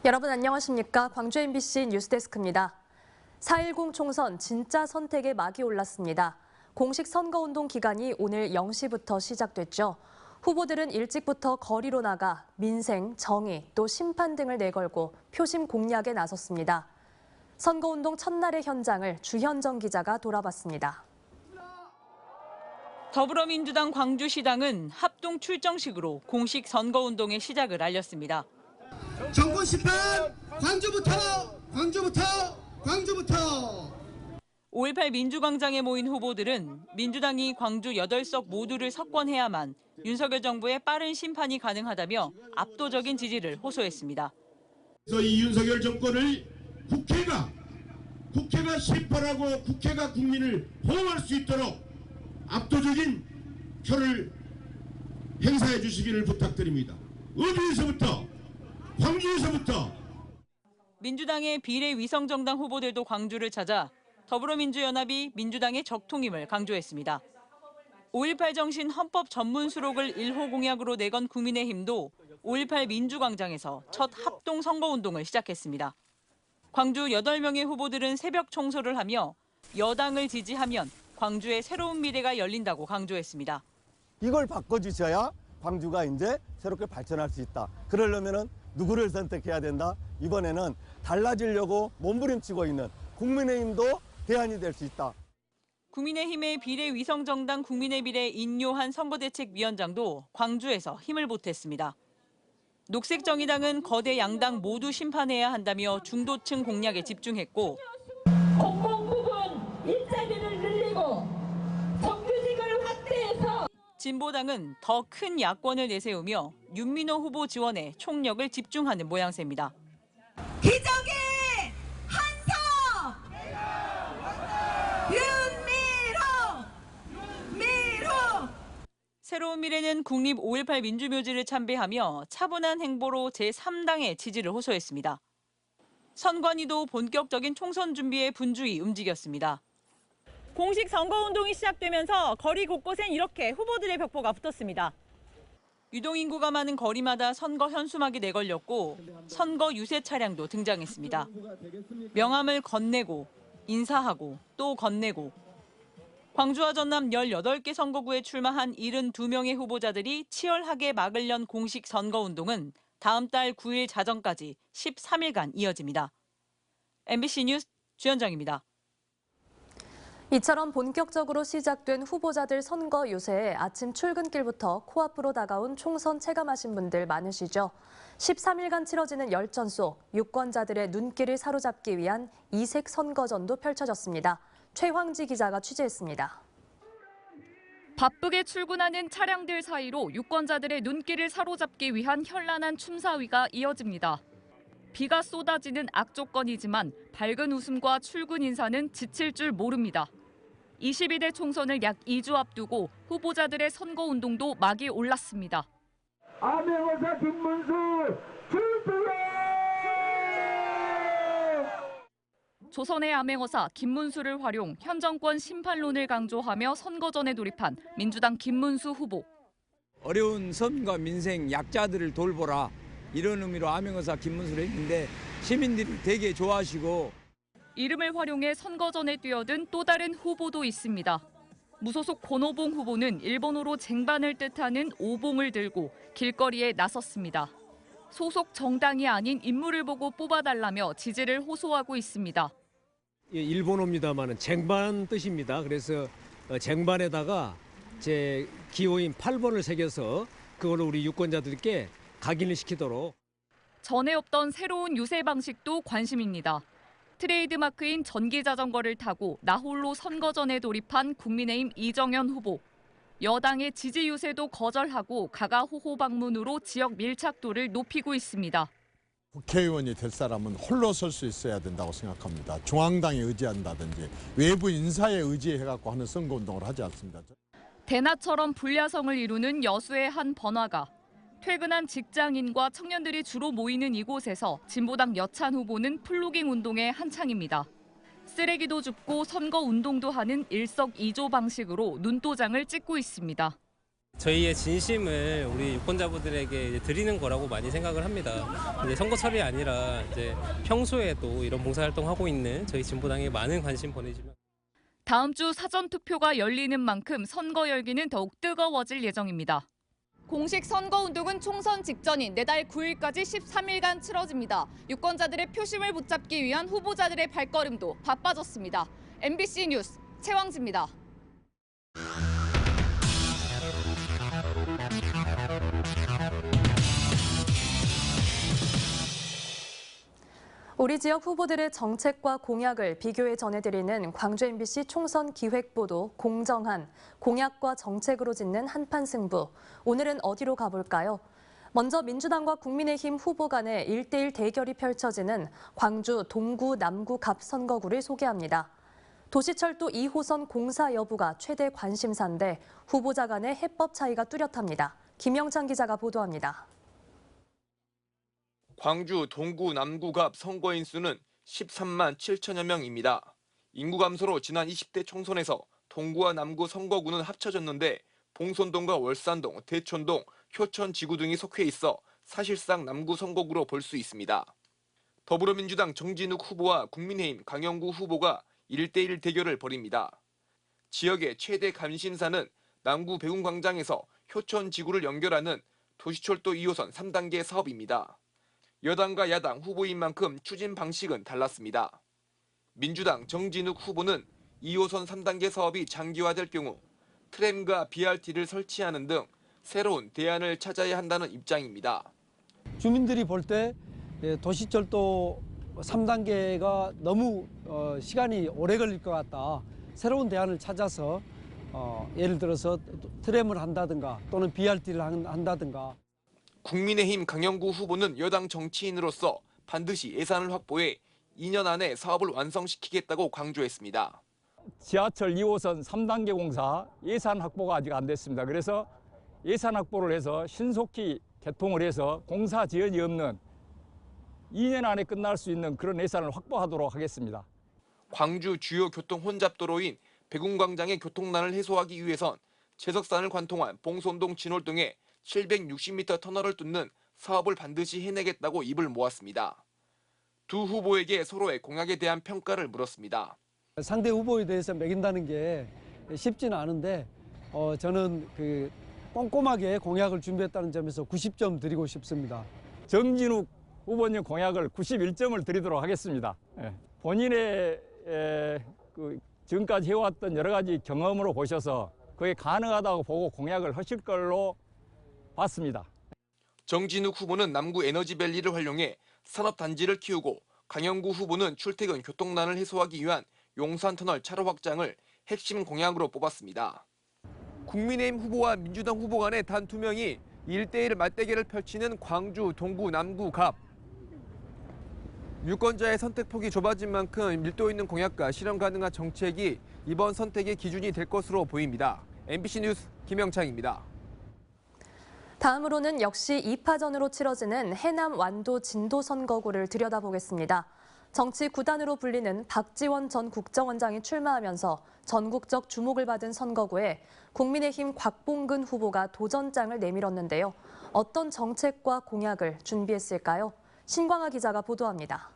여러분 안녕하십니까? 광주 MBC 뉴스데스크입니다. 4.10 총선 진짜 선택의 막이 올랐습니다. 공식 선거운동 기간이 오늘 0시부터 시작됐죠. 후보들은 일찍부터 거리로 나가 민생, 정의, 또 심판 등을 내걸고 표심 공략에 나섰습니다. 선거운동 첫날의 현장을 주현정 기자가 돌아봤습니다. 더불어민주당 광주시당은 합동 출정식으로 공식 선거운동의 시작을 알렸습니다. 정권 심판 광주부터 5.18 민주광장에 모인 후보들은 민주당이 광주 8석 모두를 석권해야만 윤석열 정부의 빠른 심판이 가능하다며 압도적인 지지를 호소했습니다. 그래서 이 윤석열 정권을 국회가 심판하고 국회가 국민을 보호할 수 있도록 압도적인 표를 행사해 주시기를 부탁드립니다. 어디에서부터? 광주에서부터. 민주당의 비례위성정당 후보들도 광주를 찾아 더불어민주연합이 민주당의 적통임을 강조했습니다. 5.18 정신 헌법 전문 수록을 1호 공약으로 내건 국민의힘도 5.18 민주광장에서 첫 합동 선거운동을 시작했습니다. 광주 8명의 후보들은 새벽 총소를 하며 여당을 지지하면 광주의 새로운 미래가 열린다고 강조했습니다. 이걸 바꿔주셔야 광주가 이제 새롭게 발전할 수 있다. 그러려면 누구를 선택해야 된다? 이번에는 달라지려고 몸부림치고 있는 국민의힘도 대안이 될 수 있다. 국민의힘의 비례위성정당 국민의 미래 인요한 선거대책위원장도 광주에서 힘을 보탰습니다. 녹색정의당은 거대 양당 모두 심판해야 한다며 중도층 공략에 집중했고 공공 부분 일자리를 늘리고 정규직을 확대해서 진보당은 더 큰 야권을 내세우며 윤민호 후보 지원에 총력을 집중하는 모양새입니다. 기적의 한석 윤미호 새로운 미래는 국립 5.18 민주묘지를 참배하며 차분한 행보로 제3당의 지지를 호소했습니다. 선관위도 본격적인 총선 준비에 분주히 움직였습니다. 공식 선거운동이 시작되면서 거리 곳곳엔 이렇게 후보들의 벽보가 붙었습니다. 유동인구가 많은 거리마다 선거 현수막이 내걸렸고 선거 유세 차량도 등장했습니다. 명함을 건네고 인사하고 또 건네고 광주와 전남 18개 선거구에 출마한 72명의 후보자들이 치열하게 막을 연 공식 선거운동은 다음 달 9일 자정까지 13일간 이어집니다. MBC 뉴스 주현정입니다. 이처럼 본격적으로 시작된 후보자들 선거 유세에 아침 출근길부터 코앞으로 다가온 총선 체감하신 분들 많으시죠? 13일간 치러지는 열전 속 유권자들의 눈길을 사로잡기 위한 이색 선거전도 펼쳐졌습니다. 최황지 기자가 취재했습니다. 바쁘게 출근하는 차량들 사이로 유권자들의 눈길을 사로잡기 위한 현란한 춤사위가 이어집니다. 비가 쏟아지는 악조건이지만 밝은 웃음과 출근 인사는 지칠 줄 모릅니다. 22대 총선을 약 2주 앞두고 후보자들의 선거운동도 막이 올랐습니다. 암행어사 김문수 출두해! 조선의 암행어사 김문수를 활용 현 정권 심판론을 강조하며 선거전에 돌입한 민주당 김문수 후보. 어려운 섬과 민생, 약자들을 돌보라. 이런 의미로 암행어사 김문수를 했는데 시민들이 되게 좋아하시고. 이름을 활용해 선거전에 뛰어든 또 다른 후보도 있습니다. 무소속 권오봉 후보는 일본어로 쟁반을 뜻하는 오봉을 들고 길거리에 나섰습니다. 소속 정당이 아닌 인물을 보고 뽑아달라며 지지를 호소하고 있습니다. 일본어입니다만 쟁반 뜻입니다. 그래서 쟁반에다가 제 기호인 8번을 새겨서 그걸로 우리 유권자들께 각인을 시키도록. 전에 없던 새로운 유세 방식도 관심입니다. 트레이드마크인 전기자전거를 타고 나홀로 선거전에 돌입한 국민의힘 이정현 후보. 여당의 지지 유세도 거절하고 가가호호 방문으로 지역 밀착도를 높이고 있습니다. 국회의원이 될 사람은 홀로 설 수 있어야 된다고 생각합니다. 중앙당에 의지한다든지 외부 인사에 의지해갖고 하는 선거운동을 하지 않습니다. 대낮처럼 불야성을 이루는 여수의 한 번화가. 퇴근한 직장인과 청년들이 주로 모이는 이곳에서 진보당 여찬 후보는 플로깅 운동에 한창입니다. 쓰레기도 줍고 선거 운동도 하는 일석이조 방식으로 눈도장을 찍고 있습니다. 저희의 진심을 우리 유권자분들에게 이제 드리는 거라고 많이 생각을 합니다. 이제 선거철이 아니라 이제 평소에도 이런 봉사활동하고 있는 저희 진보당에 많은 관심 보내주면. 다음 주 사전투표가 열리는 만큼 선거 열기는 더욱 뜨거워질 예정입니다. 공식 선거운동은 총선 직전인 내달 9일까지 13일간 치러집니다. 유권자들의 표심을 붙잡기 위한 후보자들의 발걸음도 바빠졌습니다. MBC 뉴스 최왕지입니다. 우리 지역 후보들의 정책과 공약을 비교해 전해드리는 광주 MBC 총선 기획보도 공정한 공약과 정책으로 짓는 한판 승부. 오늘은 어디로 가볼까요? 먼저 민주당과 국민의힘 후보 간의 1대1 대결이 펼쳐지는 광주 동구 남구 갑 선거구를 소개합니다. 도시철도 2호선 공사 여부가 최대 관심사인데 후보자 간의 해법 차이가 뚜렷합니다. 김영찬 기자가 보도합니다. 광주 동구 남구 갑 선거인 수는 13만 7천여 명입니다. 인구 감소로 지난 20대 총선에서 동구와 남구 선거구는 합쳐졌는데 봉선동과 월산동, 대촌동, 효천 지구 등이 속해 있어 사실상 남구 선거구로 볼 수 있습니다. 더불어민주당 정진욱 후보와 국민의힘 강영구 후보가 1대1 대결을 벌입니다. 지역의 최대 관심사는 남구 백운광장에서 효천 지구를 연결하는 도시철도 2호선 3단계 사업입니다. 여당과 야당 후보인 만큼 추진 방식은 달랐습니다. 민주당 정진욱 후보는 2호선 3단계 사업이 장기화될 경우 트램과 BRT를 설치하는 등 새로운 대안을 찾아야 한다는 입장입니다. 주민들이 볼 때 도시철도 3단계가 너무 시간이 오래 걸릴 것 같다. 새로운 대안을 찾아서 예를 들어서 트램을 한다든가 또는 BRT를 한다든가. 국민의힘 강영구 후보는 여당 정치인으로서 반드시 예산을 확보해 2년 안에 사업을 완성시키겠다고 강조했습니다. 지하철 2호선 3단계 공사 예산 확보가 아직 안 됐습니다. 그래서 예산 확보를 해서 신속히 개통을 해서 공사 지연이 없는 2년 안에 끝날 수 있는 그런 예산을 확보하도록 하겠습니다. 광주 주요 교통 혼잡도로인 백운광장의 교통난을 해소하기 위해선 제석산을 관통한 봉선동 진월동에 760m 터널을 뚫는 사업을 반드시 해내겠다고 입을 모았습니다. 두 후보에게 서로의 공약에 대한 평가를 물었습니다. 상대 후보에 대해서 매긴다는 게 쉽지는 않은데 저는 꼼꼼하게 공약을 준비했다는 점에서 90점 드리고 싶습니다. 정진욱 후보님 공약을 91점을 드리도록 하겠습니다. 본인의 지금까지 해왔던 여러 가지 경험으로 보셔서 그게 가능하다고 보고 공약을 하실 걸로 봤습니다. 정진욱 후보는 남구 에너지밸리를 활용해 산업단지를 키우고 강영구 후보는 출퇴근 교통난을 해소하기 위한 용산터널 차로 확장을 핵심 공약으로 뽑았습니다. 국민의힘 후보와 민주당 후보 간의 단 2명이 1대1 맞대결을 펼치는 광주 동구 남구 갑. 유권자의 선택폭이 좁아진 만큼 밀도 있는 공약과 실현 가능한 정책이 이번 선택의 기준이 될 것으로 보입니다. MBC 뉴스 김영창입니다. 다음으로는 역시 2파전으로 치러지는 해남 완도 진도 선거구를 들여다보겠습니다. 정치 9단으로 불리는 박지원 전 국정원장이 출마하면서 전국적 주목을 받은 선거구에 국민의힘 곽봉근 후보가 도전장을 내밀었는데요. 어떤 정책과 공약을 준비했을까요? 신광하 기자가 보도합니다.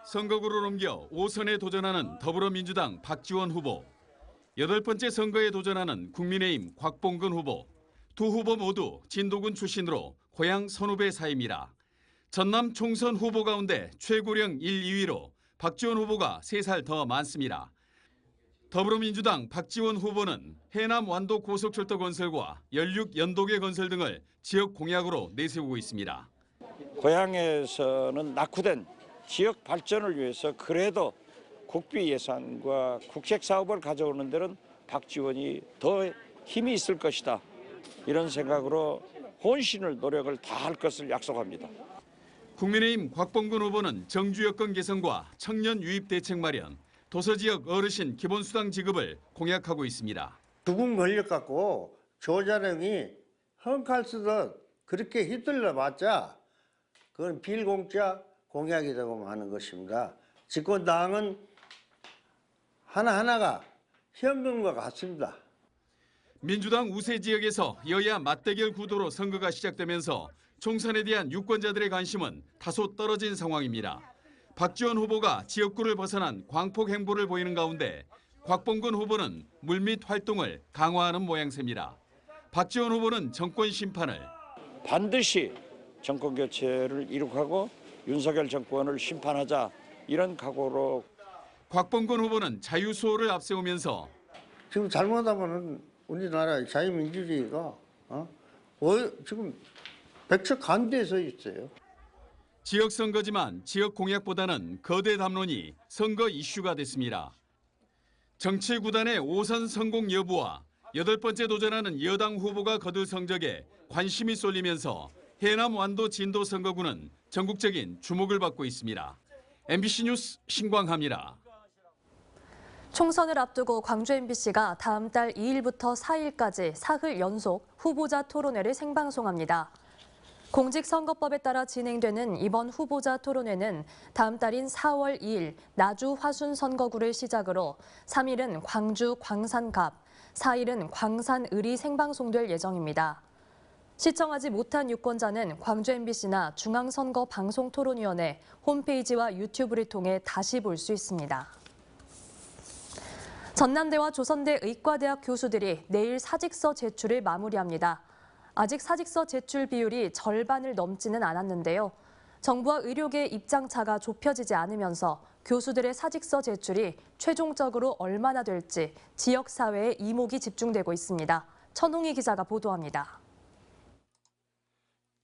선거구로 옮겨 5선에 도전하는 더불어민주당 박지원 후보, 8번째 선거에 도전하는 국민의힘 곽봉근 후보, 두 후보 모두 진도군 출신으로 고향 선후배 사이입니다. 전남 총선 후보 가운데 최고령 1, 2위로 박지원 후보가 3살 더 많습니다. 더불어민주당 박지원 후보는 해남 완도 고속철도 건설과 연륙 연도계 건설 등을 지역 공약으로 내세우고 있습니다. 고향에서는 낙후된 지역 발전을 위해서 그래도 국비 예산과 국책 사업을 가져오는 데는 박지원이 더 힘이 있을 것이다. 이런 생각으로 혼신을 노력을 다할 것을 약속합니다. 국민의힘 곽봉근 후보는 정주 여건 개선과 청년 유입 대책 마련, 도서지역 어르신 기본수당 지급을 공약하고 있습니다. 죽은 권력 갖고 조자령이 헝칼 쓰듯 그렇게 휘둘러봤자 그건 빌공짜 공약이 되고 마는 것입니다. 집권당은 하나하나가 현금과 같습니다. 민주당 우세 지역에서 여야 맞대결 구도로 선거가 시작되면서 총선에 대한 유권자들의 관심은 다소 떨어진 상황입니다. 박지원 후보가 지역구를 벗어난 광폭 행보를 보이는 가운데 곽봉근 후보는 물밑 활동을 강화하는 모양새입니다. 박지원 후보는 정권 심판을 반드시 정권 교체를 이룩하고 윤석열 정권을 심판하자 이런 각오로. 곽봉근 후보는 자유수호를 앞세우면서 지금 잘못하면은 우리나라의 자유민주주의가 지금 백척간대에 서 있어요. 지역 선거지만 지역 공약보다는 거대 담론이 선거 이슈가 됐습니다. 정치 구단의 5선 성공 여부와 8번째 도전하는 여당 후보가 거둘 성적에 관심이 쏠리면서 해남 완도 진도 선거구는 전국적인 주목을 받고 있습니다. MBC 뉴스 신광하입니다. 총선을 앞두고 광주 MBC가 다음 달 2일부터 4일까지 사흘 연속 후보자 토론회를 생방송합니다. 공직선거법에 따라 진행되는 이번 후보자 토론회는 다음 달인 4월 2일 나주 화순 선거구를 시작으로 3일은 광주 광산갑, 4일은 광산 을이 생방송될 예정입니다. 시청하지 못한 유권자는 광주 MBC나 중앙선거방송토론위원회 홈페이지와 유튜브를 통해 다시 볼 수 있습니다. 전남대와 조선대 의과대학 교수들이 내일 사직서 제출을 마무리합니다. 아직 사직서 제출 비율이 절반을 넘지는 않았는데요. 정부와 의료계의 입장차가 좁혀지지 않으면서 교수들의 사직서 제출이 최종적으로 얼마나 될지 지역사회에 이목이 집중되고 있습니다. 천홍희 기자가 보도합니다.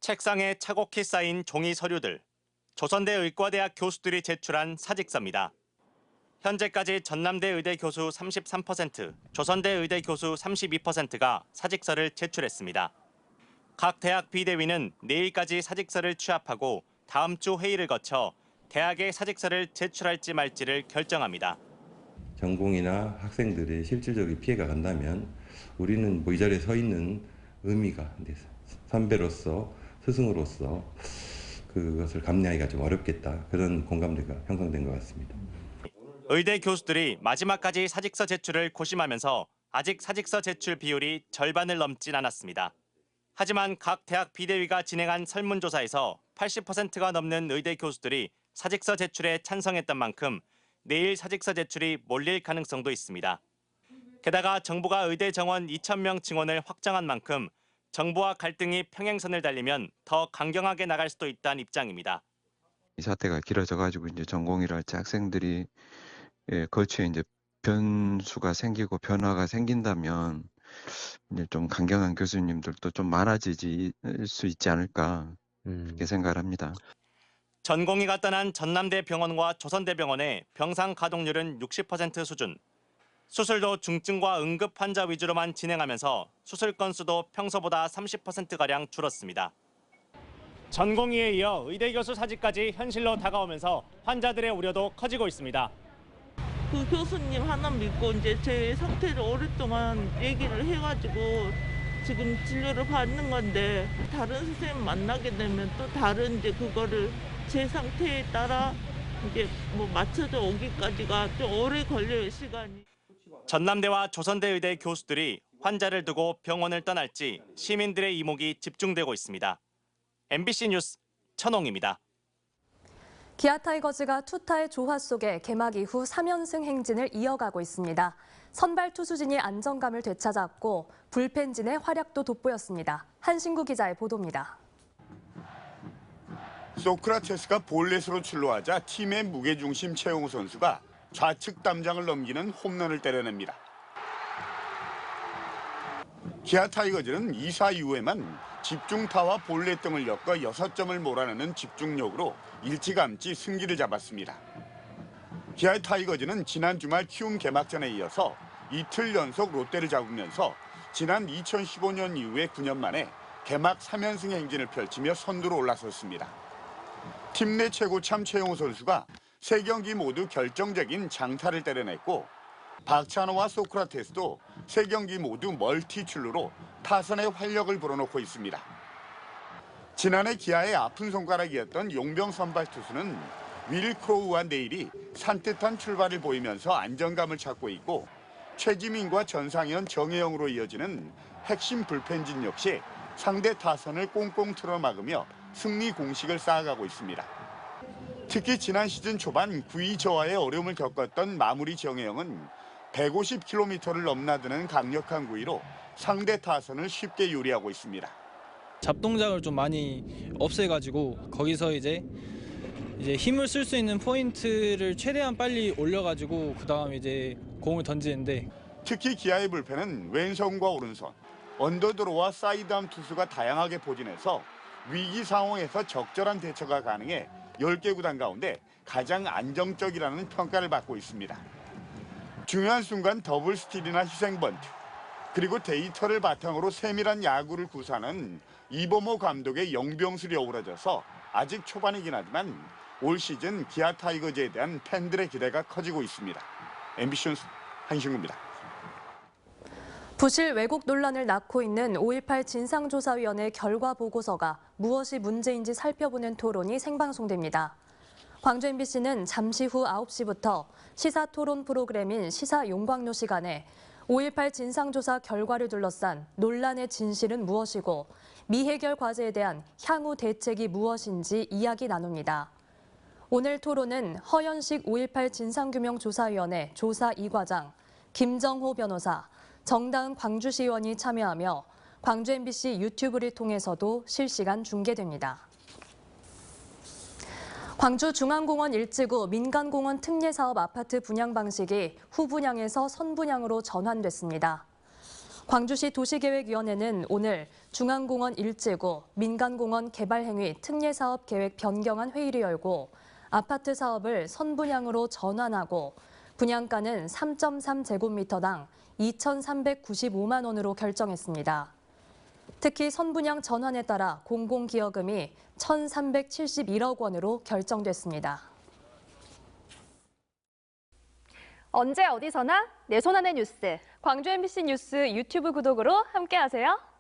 책상에 차곡히 쌓인 종이 서류들. 조선대 의과대학 교수들이 제출한 사직서입니다. 현재까지 전남대 의대 교수 33%, 조선대 의대 교수 32%가 사직서를 제출했습니다. 각 대학 비대위는 내일까지 사직서를 취합하고 다음 주 회의를 거쳐 대학에 사직서를 제출할지 말지를 결정합니다. 전공이나 학생들의 실질적인 피해가 간다면 우리는 이 자리에 서 있는 의미가 선배로서 스승으로서 그것을 감내하기가 좀 어렵겠다. 그런 공감대가 형성된 것 같습니다. 의대 교수들이 마지막까지 사직서 제출을 고심하면서 아직 사직서 제출 비율이 절반을 넘진 않았습니다. 하지만 각 대학 비대위가 진행한 설문조사에서 80%가 넘는 의대 교수들이 사직서 제출에 찬성했던 만큼 내일 사직서 제출이 몰릴 가능성도 있습니다. 게다가 정부가 의대 정원 2,000명 증원을 확정한 만큼 정부와 갈등이 평행선을 달리면 더 강경하게 나갈 수도 있다는 입장입니다. 이 사태가 길어져가지고 이제 전공이랄지 학생들이 거치에 이제 변수가 생기고 변화가 생긴다면 이제 좀 강경한 교수님들도 좀 많아질 수 있지 않을까 그렇게 생각을 합니다. 전공의가 떠난 전남대 병원과 조선대 병원의 병상 가동률은 60% 수준. 수술도 중증과 응급 환자 위주로만 진행하면서 수술 건수도 평소보다 30%가량 줄었습니다. 전공의에 이어 의대 교수 사직까지 현실로 다가오면서 환자들의 우려도 커지고 있습니다. 그 교수님 하나 믿고 이제 제 상태를 오랫동안 얘기를 해가지고 지금 진료를 받는 건데 다른 선생님 만나게 되면 또 다른 이제 그거를 제 상태에 따라 이제 뭐 맞춰져 오기까지가 좀 오래 걸려요, 시간이. 전남대와 조선대 의대 교수들이 환자를 두고 병원을 떠날지 시민들의 이목이 집중되고 있습니다. MBC 뉴스 천홍입니다. 기아 타이거즈가 투타의 조화 속에 개막 이후 3연승 행진을 이어가고 있습니다. 선발 투수진이 안정감을 되찾았고 불펜진의 활약도 돋보였습니다. 한신구 기자의 보도입니다. 소크라테스가 볼넷으로 출루하자 팀의 무게중심 최용우 선수가 좌측 담장을 넘기는 홈런을 때려냅니다. 기아 타이거즈는 2사 이후에만 집중타와 볼넷 등을 엮어 6점을 몰아내는 집중력으로 일찌감치 승기를 잡았습니다. 기아 타이거즈는 지난 주말 키움 개막전에 이어서 이틀 연속 롯데를 잡으면서 지난 2015년 이후에 9년 만에 개막 3연승 행진을 펼치며 선두로 올라섰습니다. 팀 내 최고참 최용우 선수가 3경기 모두 결정적인 장타를 때려냈고 박찬호와 소크라테스도 3경기 모두 멀티 출루로 타선의 활력을 불어넣고 있습니다. 지난해 기아의 아픈 손가락이었던 용병 선발 투수는 윌 크로우와 내일이 산뜻한 출발을 보이면서 안정감을 찾고 있고 최지민과 전상현, 정혜영으로 이어지는 핵심 불펜진 역시 상대 타선을 꽁꽁 틀어막으며 승리 공식을 쌓아가고 있습니다. 특히 지난 시즌 초반 구위 저하의 어려움을 겪었던 마무리 정혜영은 150km를 넘나드는 강력한 구위로 상대 타선을 쉽게 요리하고 있습니다. 잡동작을 좀 많이 없애가지고 거기서 이제 힘을 쓸 수 있는 포인트를 최대한 빨리 올려가지고 그 다음 이제 공을 던지는데 특히 기아의 불펜은 왼손과 오른손, 언더드로와 사이드암 투수가 다양하게 포진해서 위기 상황에서 적절한 대처가 가능해 10개 구단 가운데 가장 안정적이라는 평가를 받고 있습니다. 중요한 순간 더블 스틸이나 희생 번트, 그리고 데이터를 바탕으로 세밀한 야구를 구사하는 이범호 감독의 영병술이 어우러져서 아직 초반이긴 하지만 올 시즌 기아 타이거즈에 대한 팬들의 기대가 커지고 있습니다. MBC 뉴스 한신구입니다. 부실 왜곡 논란을 낳고 있는 5.18 진상조사위원회 결과 보고서가 무엇이 문제인지 살펴보는 토론이 생방송됩니다. 광주 MBC는 잠시 후 9시부터 시사 토론 프로그램인 시사 용광로 시간에 5.18 진상조사 결과를 둘러싼 논란의 진실은 무엇이고 미해결 과제에 대한 향후 대책이 무엇인지 이야기 나눕니다. 오늘 토론은 허연식 5.18 진상규명조사위원회 조사 2과장, 김정호 변호사, 정다은 광주시의원이 참여하며 광주 MBC 유튜브를 통해서도 실시간 중계됩니다. 광주 중앙공원 1지구 민간공원 특례사업 아파트 분양 방식이 후분양에서 선분양으로 전환됐습니다. 광주시 도시계획위원회는 오늘 중앙공원 1지구 민간공원 개발행위 특례사업 계획 변경안 회의를 열고 아파트 사업을 선분양으로 전환하고 분양가는 3.3제곱미터당 2,395만 원으로 결정했습니다. 특히 선분양 전환에 따라 공공기여금이 1,371억 원으로 결정됐습니다. 언제 어디서나 내 손 안의 뉴스. 광주 MBC 뉴스 유튜브 구독으로 함께하세요.